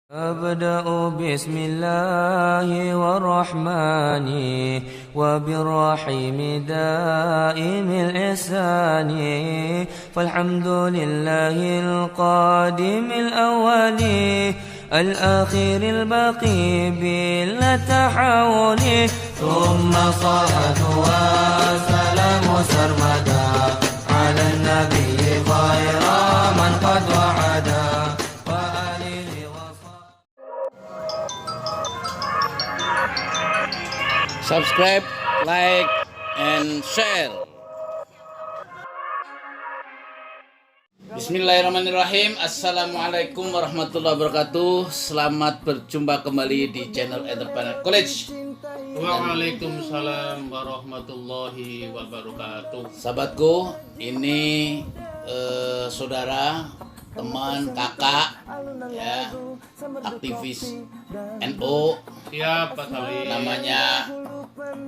أبدأ بسم الله والرحمن وبالرحيم دائم الإحسان فالحمد لله القادم الأول الآخر الباقي بلا تحول ثم صلاة وسلام سرمدا على النبي خير من قد وعدا. Subscribe, like, and share. Bismillahirrahmanirrahim. Assalamualaikum warahmatullahi wabarakatuh. Selamat berjumpa kembali di channel Entrepreneur College. Waalaikumsalam warahmatullahi wabarakatuh. Sahabatku, ini saudara, teman, kakak, ya, aktivis NU. Siap, Pak Salim. Namanya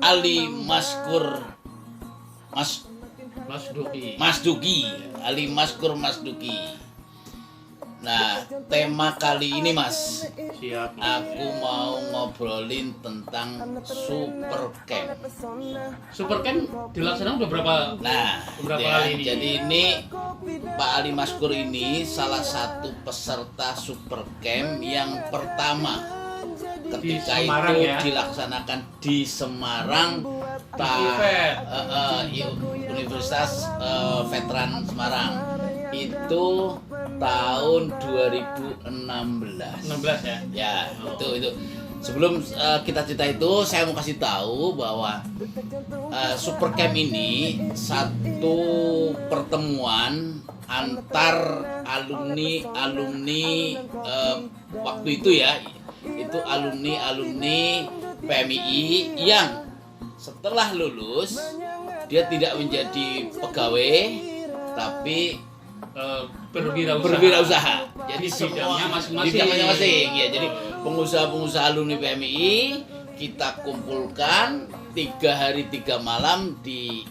Ali Maskur Mas Duki. Ali Maskur Mas Duki. Nah, tema kali ini, Mas, Siap. aku mau ngobrolin tentang Super Camp. Super Camp dilaksanakan udah berapa? Nah, Beberapa ya, kali ini? jadi ini Pak Ali Maskur ini salah satu peserta Super Camp yang pertama ketika Di Semarang, itu ya? dilaksanakan di Semarang, Universitas Veteran Semarang. Itu tahun 2016. 16 ya? Ya, itu. Sebelum kita cerita itu, saya mau kasih tahu bahwa Super Camp ini satu pertemuan antar alumni waktu itu ya. Itu alumni PMI yang setelah lulus dia tidak menjadi pegawai tapi berwirausaha. Jadi Di bidangnya masing-masing. Di bidangnya masing. Ya, jadi pengusaha alumni PMI kita kumpulkan 3 hari 3 malam di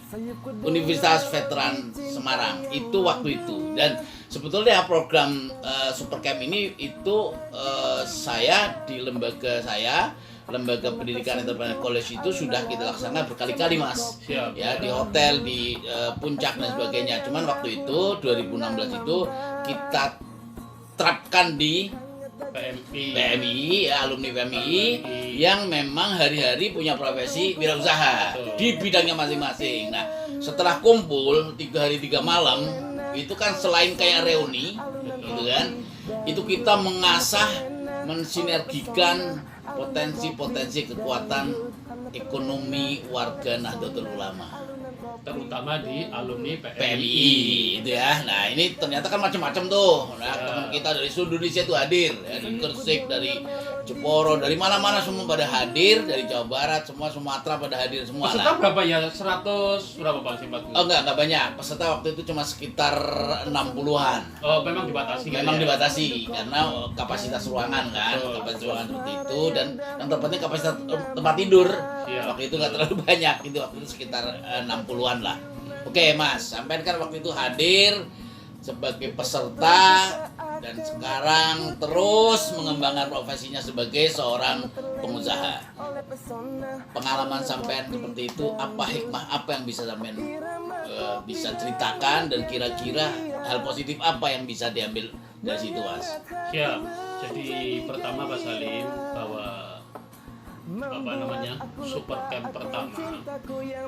Universitas Veteran Semarang. Itu waktu itu. Dan sebetulnya program Super Camp ini itu saya di lembaga pendidikan Entrepreneur College itu sudah kita laksanakan berkali-kali, Mas. Siap. Ya, di hotel, di puncak dan sebagainya. Cuman waktu itu 2016 itu kita terapkan di PMI, ya, alumni PMI yang memang hari-hari punya profesi wirausaha di bidangnya masing-masing. Nah, setelah kumpul 3 hari 3 malam itu kan selain kayak reuni, gitu kan, itu kita mengasah, mensinergikan potensi kekuatan ekonomi warga Nahdlatul Ulama, Terutama di alumni PMI itu ya. Nah, ini ternyata kan macam-macam tuh. Nah, teman kita dari seluruh Indonesia itu hadir, dari Gresik, dari Jeporo, dari mana-mana semua pada hadir, dari Jawa Barat, semua Sumatera pada hadir semua. Peserta Lah. berapa ya? 100 berapa Pak Simpat? Oh, enggak banyak. Peserta waktu itu cuma sekitar 60-an. Oh, memang dibatasi kan Memang ya? dibatasi karena kapasitas ruangan kan, kapasitas ruangan seperti itu, dan yang terpenting kapasitas tempat tidur. Iya. Waktu itu nggak terlalu banyak, itu waktu itu sekitar 60-an lah. Oke, Mas, sampai kan waktu itu hadir sebagai peserta dan sekarang terus mengembangkan profesinya sebagai seorang pengusaha. Pengalaman sampean seperti itu, apa hikmah apa yang bisa sampean bisa ceritakan, dan kira-kira hal positif apa yang bisa diambil dari situ, Mas? Siap. Jadi pertama Pak Salim, bahwa Super Camp pertama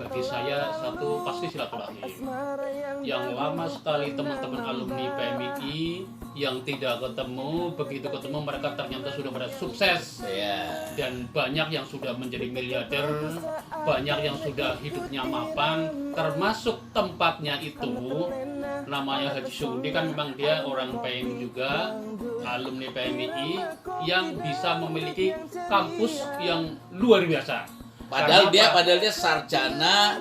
bagi saya satu pasti silaturahim. Yang lama sekali teman-teman alumni PMI yang tidak ketemu, begitu ketemu mereka ternyata sudah pada sukses. Dan banyak yang sudah menjadi miliarder, banyak yang sudah hidupnya mapan, termasuk tempatnya itu namanya Haji Sugdi, kan memang dia orang PMI juga, alumni PMI yang bisa memiliki kampus yang luar biasa. Padahal dia sarjana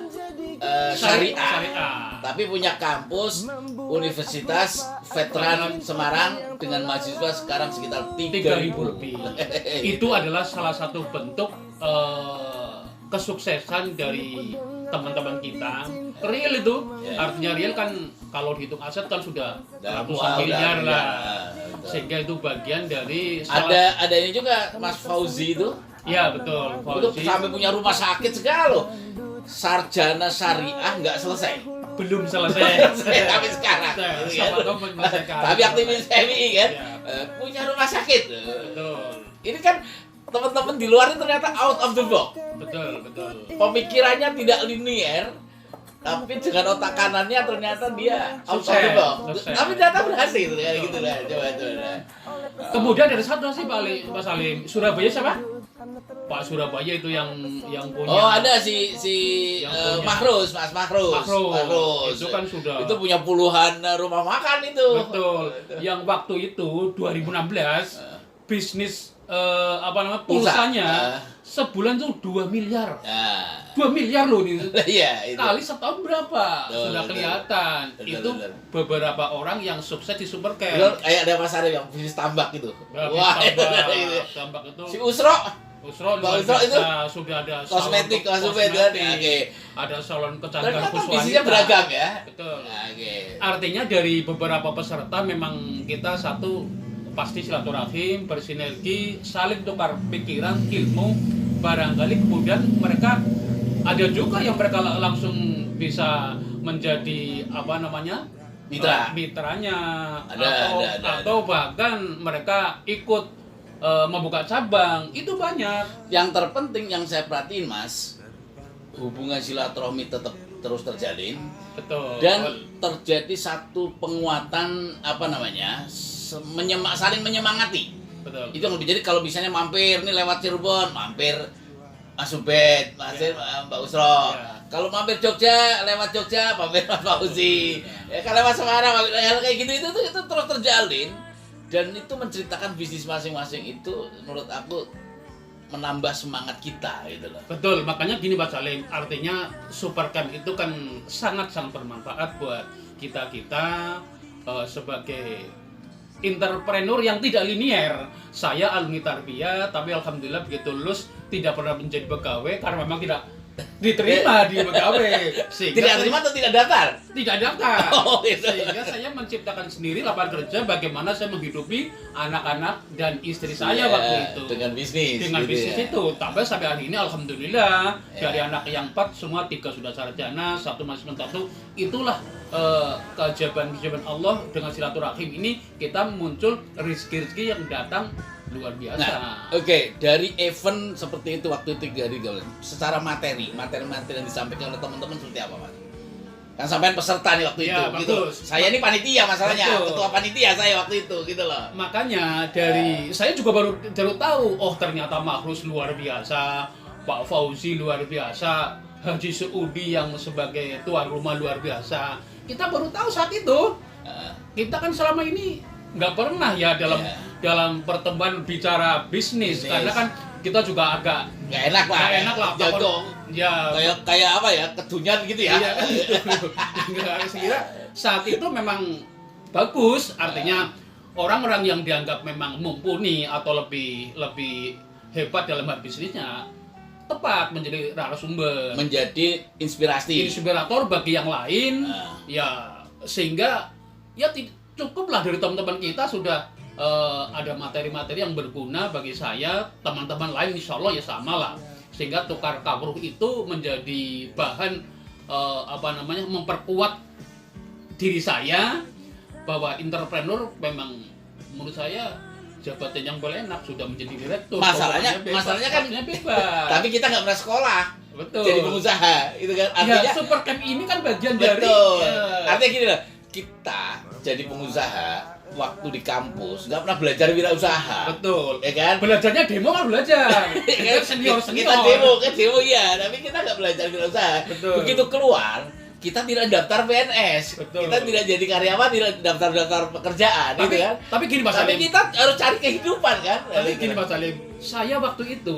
syariah, tapi punya kampus Universitas Veteran Semarang dengan mahasiswa sekarang sekitar 3.000 lebih. Itu adalah salah satu bentuk kesuksesan dari teman-teman kita. Real itu, artinya real kan kalau dihitung aset kan sudah ratusan miliar lah. Sehingga itu bagian dari salah. Ada ini juga Mas Fauzi itu. Ya betul. Itu sampai punya rumah sakit segala loh. Sarjana syariah nggak selesai. Belum selesai. Sampai sekarang. Gitu kan. Tapi aktivis FPI kan punya rumah sakit. Betul. Ini kan teman-teman di luar ini ternyata out of the box. Betul. Pemikirannya tidak linear, tapi dengan otak kanannya ternyata dia out of the Sukses, box. sukses. Tapi ternyata berhasil kayak gitu lah. Coba. Kemudian ada satu sih Pak Salim, Surabaya siapa? Pak Surabaya itu yang punya. Oh, ada si yang punya. Mas Mahrus. Itu kan sudah. Itu punya puluhan rumah makan itu. Betul. Yang waktu itu 2016 bisnis pulsanya sebulan tuh 2 miliar. 2 miliar loh ini. Iya, itu. Kali setahun berapa? Betul, Sudah betul. kelihatan. Betul, Itu betul. beberapa orang yang sukses di Supercamp. Betul, kayak ada Mas Arif yang bisnis tambak gitu. Wah, itu. tambak itu. Si Usro Usro Mbak luar Usro itu biasa, sudah ada kosmetik kan. Oke. ada salon kecantikan Ternyata khusus bisnisnya wanita. beragam ya. Betul. Oke. Artinya dari beberapa peserta memang kita satu pasti silaturahim, bersinergi, saling tukar pikiran, ilmu, barangkali kemudian mereka ada juga yang mereka langsung bisa menjadi mitranya Ada. atau bahkan mereka ikut membuka cabang, itu banyak. Yang terpenting yang saya perhatiin Mas, hubungan silaturahmi tetap terus terjalin Betul. dan terjadi satu penguatan saling menyemangati. Betul. Itu yang lebih, jadi kalau misalnya mampir nih lewat Cirebon, mampir Mas Ubed, Mbak Usro. Ya. Kalau mampir Jogja, lewat Jogja, mampir Mas Fauzi. Ya, kalau lewat Semarang, hal kayak gitu itu terus terjalin. Dan itu menceritakan bisnis masing-masing itu menurut aku menambah semangat kita gitu loh. Betul, makanya gini Pak Salim, artinya Supercamp itu kan sangat-sangat bermanfaat buat kita sebagai entrepreneur yang tidak linear. Saya alumni Tarbiyah, tapi alhamdulillah begitu lulus tidak pernah menjadi pegawai karena memang tidak diterima di pegawai. Tidak terima atau tidak daftar? Tidak daftar. Oh, gitu. Sehingga saya menciptakan sendiri lapangan kerja bagaimana saya menghidupi anak-anak dan istri saya Ya, waktu itu. dengan bisnis. Dengan gitu bisnis ya. itu. Tapi sampai hari ini alhamdulillah Ya. dari anak yang 4 semua 3 sudah sarjana, 1 masih S1. Itulah keajaiban Allah dengan silaturahim ini kita muncul rezeki yang datang luar biasa. Nah, oke, dari event seperti itu waktu itu 3 hari secara materi yang disampaikan oleh teman-teman seperti apa, Mas? Kan sampean peserta nih waktu Ya, itu, gitu. bagus. Saya ini panitia masalahnya, Betul. ketua panitia saya waktu itu, gitu loh. Makanya dari saya juga baru tahu, oh ternyata Mahrus luar biasa, Pak Fauzi luar biasa, Haji Saudi yang sebagai tuan rumah luar biasa. Kita baru tahu saat itu. Kita kan selama ini nggak pernah ya dalam pertemuan bicara bisnis, karena kan kita juga agak Nggak enak lah, jago. Ya, kayak apa ya, kedunyan gitu ya. iya kan gitu. Sekira saat itu memang bagus, artinya orang-orang yang dianggap memang mumpuni atau lebih hebat dalam hal bisnisnya tepat menjadi narasumber, Menjadi inspirasi. inspirator bagi yang lain. Ya sehingga ya cukuplah dari teman-teman kita sudah ada materi-materi yang berguna bagi saya, teman-teman lain insya Allah ya sama lah, sehingga tukar kawruh itu menjadi bahan memperkuat diri saya bahwa entrepreneur memang menurut saya jabatan yang boleh enak, sudah menjadi direktur. Masalahnya kan bebas. tapi kita nggak pernah sekolah. Betul. Jadi pengusaha, itu kan artinya. Ya, Supercamp ini kan bagian dari. Betul. Artinya gini loh, kita jadi pengusaha waktu di kampus nggak pernah belajar wirausaha. Betul. Ya kan? Belajarnya demo kan belajar. Kita senior. Kita demo ya, tapi kita nggak belajar wirausaha. Betul. Begitu keluar, kita tidak daftar PNS. Betul. Kita tidak jadi karyawan, tidak daftar pekerjaan, Tapi, gitu kan? tapi gini Mas Tapi Salim. kita harus cari kehidupan kan? Tapi gini Mas Salim, saya waktu itu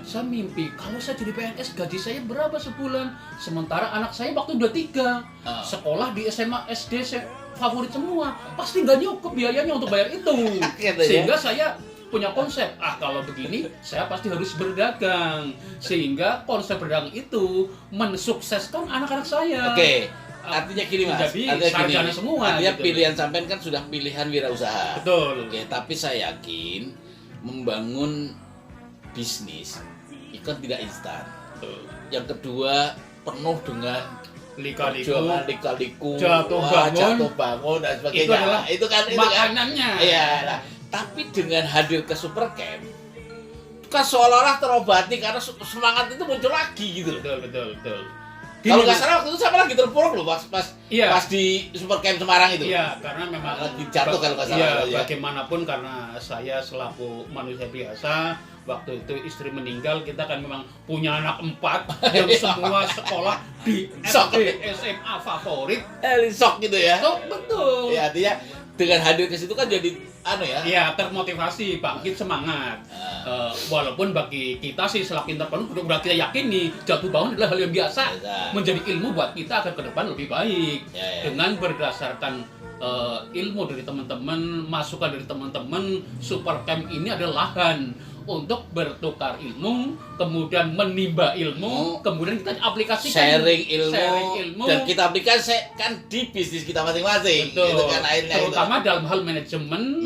saya mimpi kalau saya jadi PNS gaji saya berapa sebulan, sementara anak saya waktu udah 3 sekolah di SMA SD favorit semua, pasti nggak cukup biayanya untuk bayar itu. Gitu ya. Sehingga saya punya konsep, kalau begini saya pasti harus berdagang, sehingga konsep berdagang itu mensukseskan anak-anak saya. Oke, artinya gini Mas, menjadi artinya sarjana semua. Artinya gitu. pilihan sampean kan sudah pilihan wirausaha. Betul. Oke, tapi saya yakin membangun bisnis itu kan tidak instan. Betul. Yang kedua penuh dengan Lika-liku, jatuh bangun dan sebagainya. Itu adalah itu kan makanannya. Iya. Nah, tapi dengan hadir ke Supercamp kan seolah-olah terobati karena semangat itu muncul lagi gitu loh. Betul. Kalau nggak salah waktu itu saya lagi terpuruk loh pas Iya. pas di Supercamp Semarang itu. Iya, karena memang Lagi jatuh kalau nggak salah. Iya, Ya. bagaimanapun karena saya selaku manusia biasa, waktu itu istri meninggal, kita kan memang punya anak 4 yang semua sekolah di Sok. SD, SMA favorit. Sok gitu ya. So, betul. Ya artinya dengan hadir ke situ kan jadi ya. Iya, termotivasi, bangkit semangat. Walaupun bagi kita sih selaku entrepreneur udah kita yakini jatuh bangun adalah hal yang biasa. Menjadi ilmu buat kita akan ke depan lebih baik. Ya. Dengan berdasarkan ilmu dari teman-teman, masukan dari teman-teman, Supercamp ini adalah lahan untuk bertukar ilmu, kemudian menimba ilmu, kemudian kita aplikasikan sharing ilmu, dan kita aplikasikan di bisnis kita masing-masing. Betul. Gitu kan akhirnya Terutama dalam hal manajemen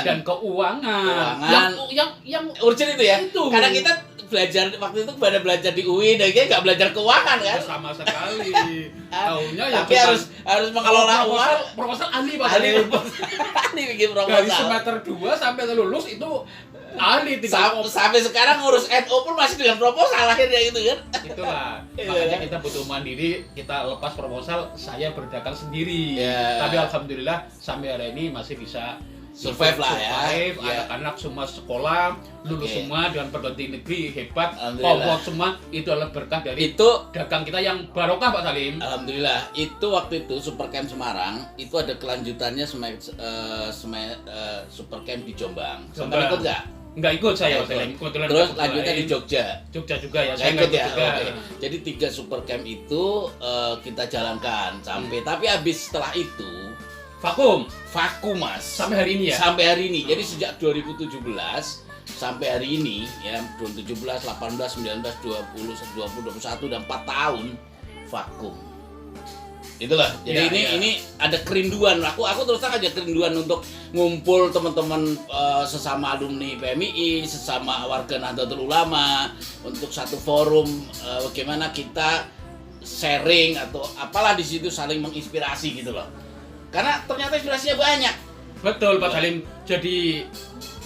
dan keuangan. Yang urgent itu ya. Itu. Karena kita belajar waktu itu pada belajar di UI dan kita nggak belajar keuangan kan. sama sekali. Taunya ya Tapi harus mengelola uang. Proposal ahli Pak. Ahli bikin Dari proposal. semester 2 sampai lulus itu ahli Sampai sekarang ngurus NO pun masih dengan proposal akhirnya gitu kan. Itulah. Makanya kita butuh mandiri, kita lepas proposal, saya berdagang sendiri. Ya. Tapi alhamdulillah sampai hari ini masih bisa Survive lah ya. Anak-anak semua sekolah, lulus Oke. semua dengan perguruan tinggi hebat, Alhamdulillah. kompor semua, itu adalah berkah dari Itu dagang kita yang barokah Pak Salim. alhamdulillah itu waktu itu Supercamp Semarang itu ada kelanjutannya Supercamp di Jombang. Sampai ikut nggak? Nggak ikut saya Nggak Pak Salim. ikut. Kebetulan Terus ada lanjutnya di lain. Jogja. Jogja juga ya, Nggak saya nggak ikut ikut ya. juga. Oke. Jadi 3 Supercamp itu kita jalankan sampai tapi habis setelah itu Vakum vakum Mas. sampai hari ini ya. Sampai hari ini. Jadi sejak 2017 sampai hari ini ya 2017, 18, 19, 20, 21 dan 4 tahun vakum. Itulah. Jadi Ya, ini ada kerinduan. Aku terus terang aja kerinduan untuk ngumpul teman-teman sesama alumni PMII, sesama warga Nahdlatul Ulama untuk satu forum bagaimana kita sharing atau apalah di situ saling menginspirasi gitu loh. Karena ternyata inspirasinya banyak. Betul Pak Salim. Jadi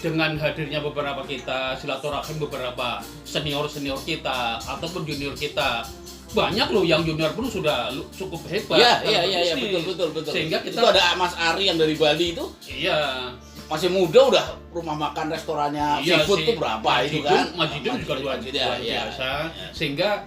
dengan hadirnya beberapa kita silaturahim beberapa senior kita ataupun junior kita, banyak loh yang junior pun sudah cukup hebat. Iya, betul. Sehingga kita itu ada Mas Ari yang dari Bali itu iya masih muda udah rumah makan restorannya seafood sih. tuh berapa itu kan? Majidun juga luar Iya. biasa. Sehingga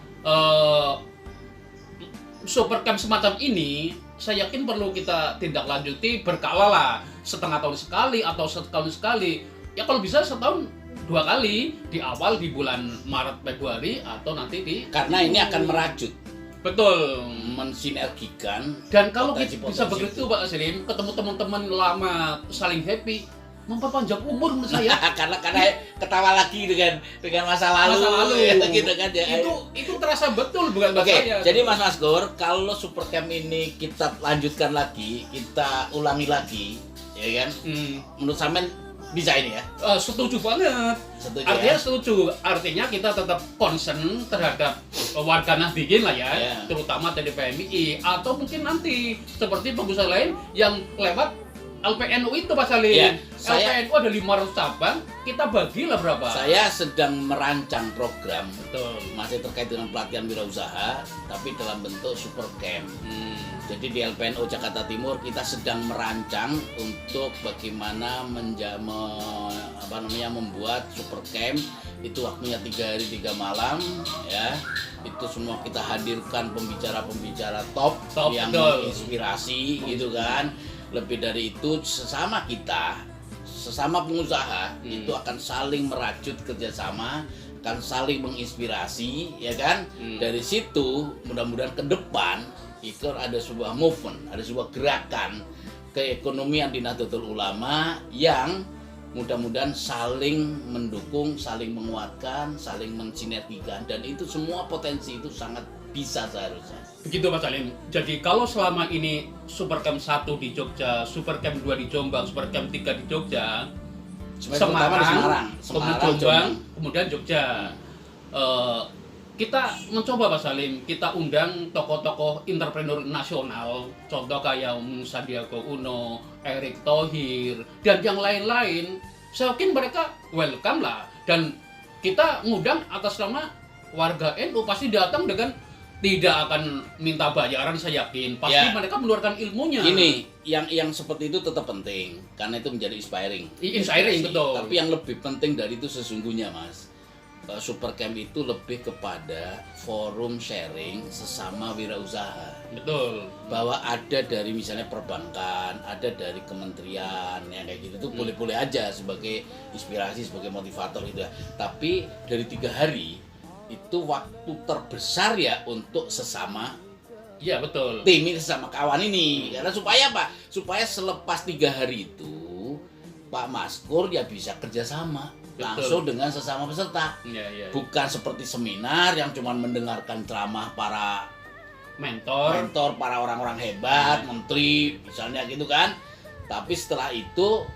Supercamp semacam ini saya yakin perlu kita tindak lanjuti berkala lah, setengah tahun sekali atau setahun sekali. Ya kalau bisa setahun 2 kali, di awal di bulan Maret Februari atau nanti di Karena ini akan merajut, betul. mensinergikan. Dan kalau kita Potensi-potensi bisa begitu Pak Salim, ketemu teman-teman lama saling happy, memperpanjang umur menurut saya. karena ketawa lagi dengan masa lalu. Ya, gitu kan ya. Itu terasa betul bukan buat Oke, saya. jadi Mas Gor, kalau Supercamp ini kita lanjutkan lagi, kita ulangi lagi, ya kan? Menurut sampean bisa ini ya? Setuju banget. Setuju Artinya ya? setuju. Artinya kita tetap concern terhadap warga Nahdlatul lah ya, Yeah. terutama dari PMII atau mungkin nanti seperti pengusaha lain yang lewat LPNU itu Pak Salim. Yeah, saya- LPNU ada 500 cabang, kita bagilah berapa? Saya sedang merancang program Betul. masih terkait dengan pelatihan wirausaha, tapi dalam bentuk Supercamp. Jadi di LPNU Jakarta Timur kita sedang merancang untuk bagaimana membuat Supercamp itu waktunya 3 hari 3 malam ya. Itu semua kita hadirkan pembicara-pembicara top yang betul. menginspirasi gitu kan. Lebih dari itu sesama pengusaha itu akan saling merajut kerjasama, akan saling menginspirasi ya kan. Dari situ mudah-mudahan ke depan itu ada sebuah movement, ada sebuah gerakan keekonomian di Nahdlatul Ulama yang mudah-mudahan saling mendukung, saling menguatkan, saling mensinergikan, dan itu semua potensi itu sangat bisa seharusnya. Begitu Mas Salim. Jadi kalau selama ini Supercamp 1 di Jogja, Supercamp 2 di Jombang, Supercamp 3 di Jogja, Semarang, kemudian Jombang, kemudian Jogja. Kita mencoba Pak Salim, kita undang tokoh-tokoh entrepreneur nasional, contoh kayak Sandiaga Uno, Erick Thohir, dan yang lain-lain. Saya yakin mereka welcome lah, dan kita ngundang atas nama warga NU pasti datang dengan tidak akan minta bayaran, saya yakin. Pasti Ya. mereka mengeluarkan ilmunya. Gini, yang seperti itu tetap penting karena itu menjadi inspiring. Inspiring, betul. Tapi yang lebih penting dari itu sesungguhnya, Mas, Supercamp itu lebih kepada forum sharing sesama wirausaha. Betul. Bahwa ada dari misalnya perbankan, ada dari kementerian, yang kayak gitu tuh boleh-boleh aja sebagai inspirasi, sebagai motivator gitu ya. Tapi dari 3 hari itu waktu terbesar ya untuk sesama Iya, betul. tim ini, sesama kawan ini. Karena supaya apa? Supaya selepas 3 hari itu Pak Maskur ya bisa kerjasama langsung dengan sesama peserta. Iya. Bukan seperti seminar yang cuma mendengarkan ceramah para Mentor. para orang-orang hebat, menteri misalnya gitu kan. Tapi setelah itu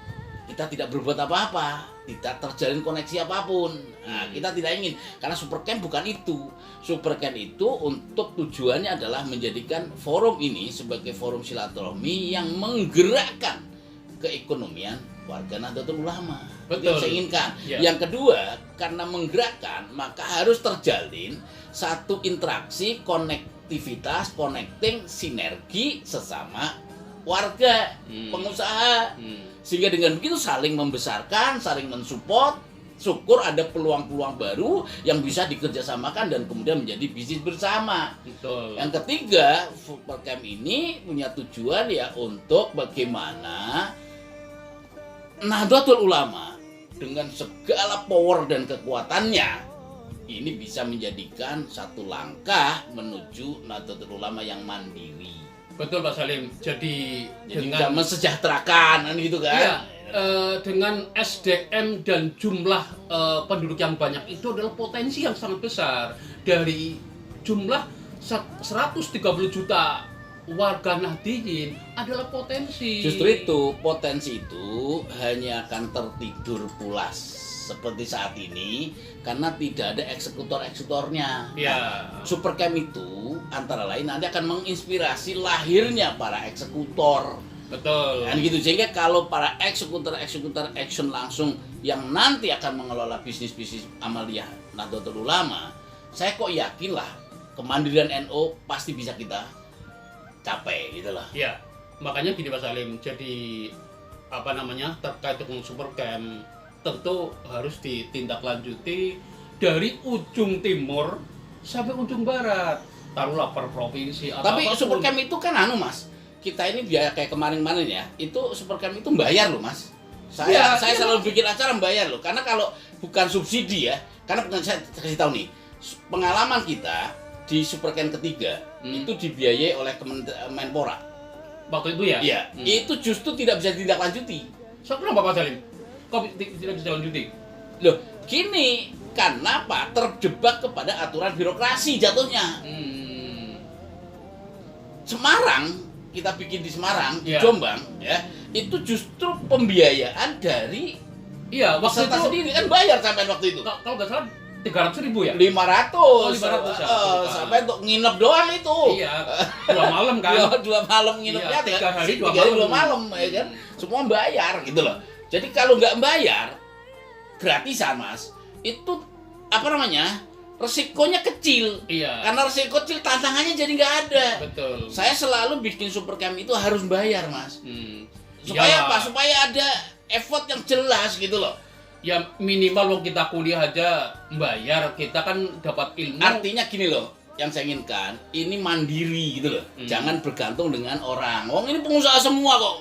kita tidak berbuat apa-apa, tidak terjalin koneksi apapun. Nah, kita tidak ingin, karena Supercamp bukan itu. Supercamp itu untuk tujuannya adalah menjadikan forum ini sebagai forum silaturahmi yang menggerakkan keekonomian warga Nahdlatul Ulama. Itu yang saya inginkan. Ya. Yang kedua, karena menggerakkan maka harus terjalin satu interaksi, konektivitas, connecting, sinergi sesama warga, pengusaha. Sehingga dengan begitu saling membesarkan, saling mensupport, syukur ada peluang-peluang baru yang bisa dikerjasamakan dan kemudian menjadi bisnis bersama. Betul. Yang ketiga, Supercamp ini punya tujuan ya untuk bagaimana Nahdlatul Ulama dengan segala power dan kekuatannya ini bisa menjadikan satu langkah menuju Nahdlatul Ulama yang mandiri. Betul Pak Salim. Jadi bisa mensejahterakan kan gitu kan. Iya, dengan SDM dan jumlah penduduk yang banyak itu adalah potensi yang sangat besar. Dari jumlah 130 juta warga Nahdliyin adalah potensi. Justru itu, potensi itu hanya akan tertidur pulas seperti saat ini karena tidak ada eksekutor-eksekutornya. Ya. Nah, Supercamp itu antara lain nanti akan menginspirasi lahirnya para eksekutor. Betul. Dan gitu, sehingga kalau para eksekutor action langsung yang nanti akan mengelola bisnis-bisnis amaliyah Nahdlatul Ulama, saya kok yakin lah kemandirian NU pasti bisa kita capai gitu lah. Ya, makanya gini Pak Salim. Jadi terkait dengan Supercamp tentu harus ditindaklanjuti dari ujung timur sampai ujung barat. Taruhlah per provinsi atau Tapi apapun. Supercamp itu kan Mas, kita ini biar kayak kemarin-kemarin ya, itu Supercamp itu bayar loh Mas. Saya selalu bikin acara bayar loh, karena kalau bukan subsidi ya, karena saya kasih tahu nih, pengalaman kita di Supercamp ketiga itu dibiayai oleh Menpora. Waktu itu ya? Iya, itu justru tidak bisa ditindaklanjuti. So, kenapa Pak Salim? Kok tidak bisa lanjuti? Loh, gini, karena apa? Terjebak kepada aturan birokrasi jatuhnya. Semarang, kita bikin di Semarang, di Jombang, ya, itu justru pembiayaan dari waktu peserta itu sendiri kan bayar sampai waktu itu. Kalau nggak salah 300.000 ya? 500, 500 ya? sampai untuk nginep doang itu. Iya, 2 malam kan? 2 malam nginepnya, Iya, 3 hari 2 2 malam, ya kan? Semua bayar gitu loh. Jadi kalau nggak bayar, gratisan Mas, itu resikonya kecil. Iya. Karena resiko kecil, tantangannya jadi nggak ada. Betul. Saya selalu bikin Supercamp itu harus bayar Mas. Supaya apa? Supaya ada effort yang jelas gitu loh. Ya minimal kalau kita kuliah aja bayar, kita kan dapat ilmu. Artinya gini loh, yang saya inginkan ini mandiri gitu loh. Jangan bergantung dengan orang. Ini pengusaha semua kok.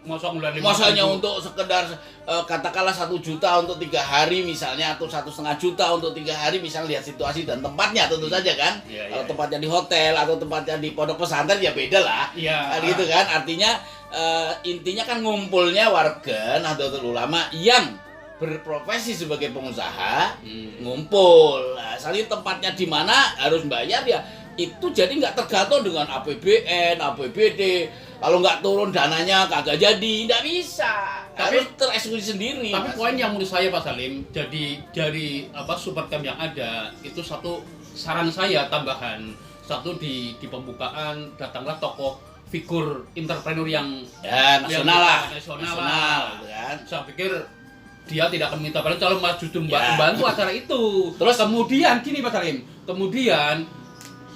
Masanya untuk sekedar katakanlah 1 juta untuk 3 hari misalnya, atau 1,5 juta untuk 3 hari misalnya, lihat situasi dan tempatnya tentu saja kan. Kalau tempatnya di hotel atau tempatnya di pondok pesantren ya beda lah. Gitu kan. Artinya intinya kan ngumpulnya warga Nahdlatul Ulama yang berprofesi sebagai pengusaha ngumpul. Nah, saling tempatnya di mana harus bayar ya itu jadi nggak tergantung dengan APBN, APBD. Kalau nggak turun dananya kagak jadi, nggak bisa. Harus tereksekusi sendiri. Tapi Mas. poin yang menurut saya Pak Salim, jadi dari Supercamp yang ada itu satu saran saya tambahan, satu di pembukaan datanglah tokoh figur entrepreneur yang nasional lah, nasional gitu kan. Saya pikir dia tidak akan minta paling kalau mas justru membantu acara itu. Terus kemudian gini Pak Salim, kemudian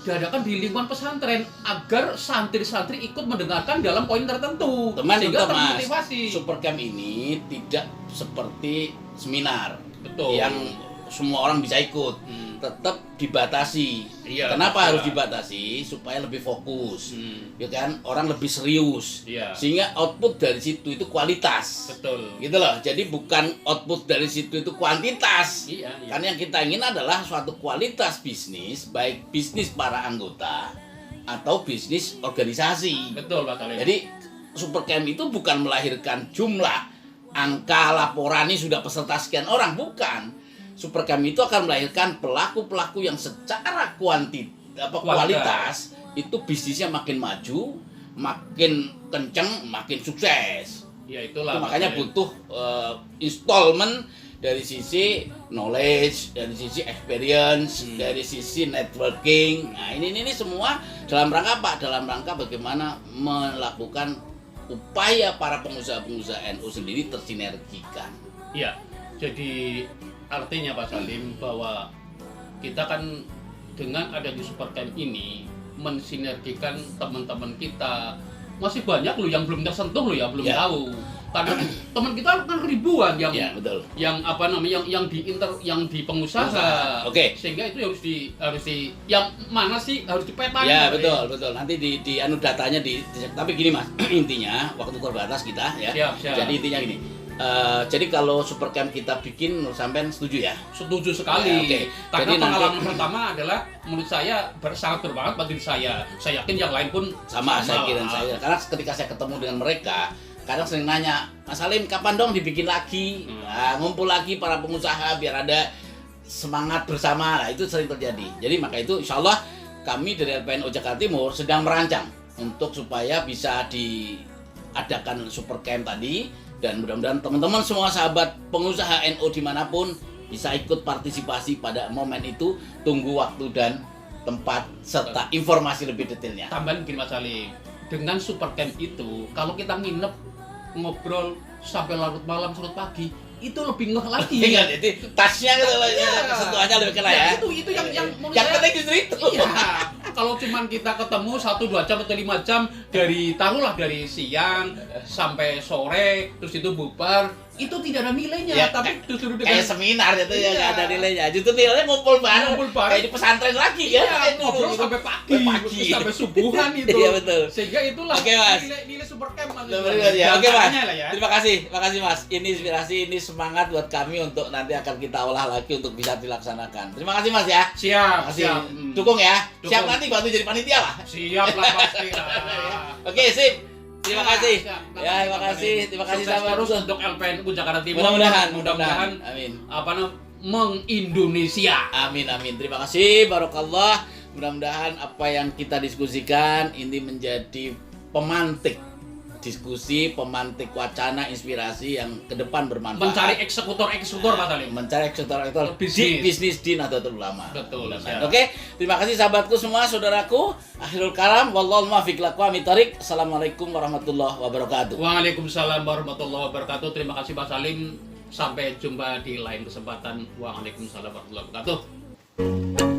diadakan di lingkungan pesantren agar santri-santri ikut mendengarkan dalam poin tertentu sehingga termotivasi. Supercamp ini tidak seperti seminar. Betul. Yang semua orang bisa ikut, tetap dibatasi. Iya, Kenapa harus dibatasi? Supaya lebih fokus, ya kan? Orang lebih serius, sehingga output dari situ itu kualitas. Betul. Gitu loh. Jadi bukan output dari situ itu kuantitas. Iya. Karena yang kita ingin adalah suatu kualitas bisnis, baik bisnis para anggota atau bisnis organisasi. Betul Pak Salim. Jadi Supercamp itu bukan melahirkan jumlah angka laporan ini sudah peserta sekian orang, bukan. Supercamp itu akan melahirkan pelaku-pelaku yang secara kualitas itu bisnisnya makin maju, makin kenceng, makin sukses. Ya itulah. Itu makanya butuh installment dari sisi knowledge, dari sisi experience, dari sisi networking. Nah, ini semua dalam rangka apa? Dalam rangka bagaimana melakukan upaya para pengusaha-pengusaha NU sendiri tersinergikan. Iya. Jadi artinya Pak Salim bahwa kita kan dengan adanya Supercamp ini mensinergikan teman-teman kita. Masih banyak loh yang belum tersentuh loh ya, belum tahu. Karena teman kita kan ribuan yang betul. Yang apa namanya yang di pengusaha. Oke. Sehingga itu harus di yang mana sih harus dipetakan. Ya, betul. Nanti di anu datanya tapi gini Mas, intinya waktu terbatas kita ya. Siap. Jadi intinya gini. Jadi kalau Supercamp kita bikin, menurut sampean setuju ya? Setuju sekali. Oke. Karena Jadi pengalaman pertama adalah menurut saya sangat bermanfaat bagi saya. Saya yakin yang lain pun sama saya kira saya. Karena ketika saya ketemu dengan mereka, kadang sering nanya, Mas Salim kapan dong dibikin lagi? Nah, ngumpul lagi para pengusaha biar ada semangat bersama. Nah, itu sering terjadi. Jadi maka itu insya Allah kami dari LPNU Jakarta Timur sedang merancang untuk supaya bisa diadakan Supercamp tadi. Dan mudah-mudahan teman-teman semua sahabat pengusaha NU dimanapun bisa ikut partisipasi pada momen itu. Tunggu waktu dan tempat serta informasi lebih detailnya. Tambahan gini Mas Salim, dengan Supercamp itu kalau kita nginep ngobrol sampai larut malam surut pagi itu lebih ngeh lagi. Ingat itu tasnya gitu loh, sentuhannya lebih kena ya. Itu yang menurut yang saya penting justru itu. Iya. Kalau cuman kita ketemu 1-2 jam atau 5 jam taruhlah dari siang sampai sore terus itu bubar, itu tidak ada nilainya. Ya, tapi justru dengan kayak seminar itu ya nggak ada nilainya. Justru nilainya ngumpul bareng. Kayak di pesantren lagi ya. Kan. Ngobrol sampai pagi. Sampai subuhan itu. Iya betul. Sehingga itulah nilai Supercamp Mas. Ya. Oke Mas. Ya. Terima kasih Mas. Ini inspirasi, ini semangat buat kami untuk nanti akan kita olah lagi untuk bisa dilaksanakan. Terima kasih Mas ya. Siap. Dukung ya. Dukung. Siap nanti bantu jadi panitia lah. Siap lah pasti lah. Oke, sip. Terima kasih. Ya, terima kasih sahabat terus untuk LPNU Jakarta Timur. Mudah-mudahan. Amin. Mengindonesia. Amin. Terima kasih, barokallah. Mudah-mudahan apa yang kita diskusikan ini menjadi pemantik diskusi, pemantik wacana, inspirasi yang ke depan bermanfaat. Mencari eksekutor Pak Salim. Mencari eksekutor bisnis di Nahdlatul Ulama. Betul. Oke, terima kasih sahabatku semua, saudaraku. Akhirul kalam, wallahul muwaffiq lakum thoriq. Assalamualaikum warahmatullahi wabarakatuh. Waalaikumsalam warahmatullahi wabarakatuh. Terima kasih Pak Salim. Sampai jumpa di lain kesempatan. Waalaikumsalam warahmatullahi wabarakatuh.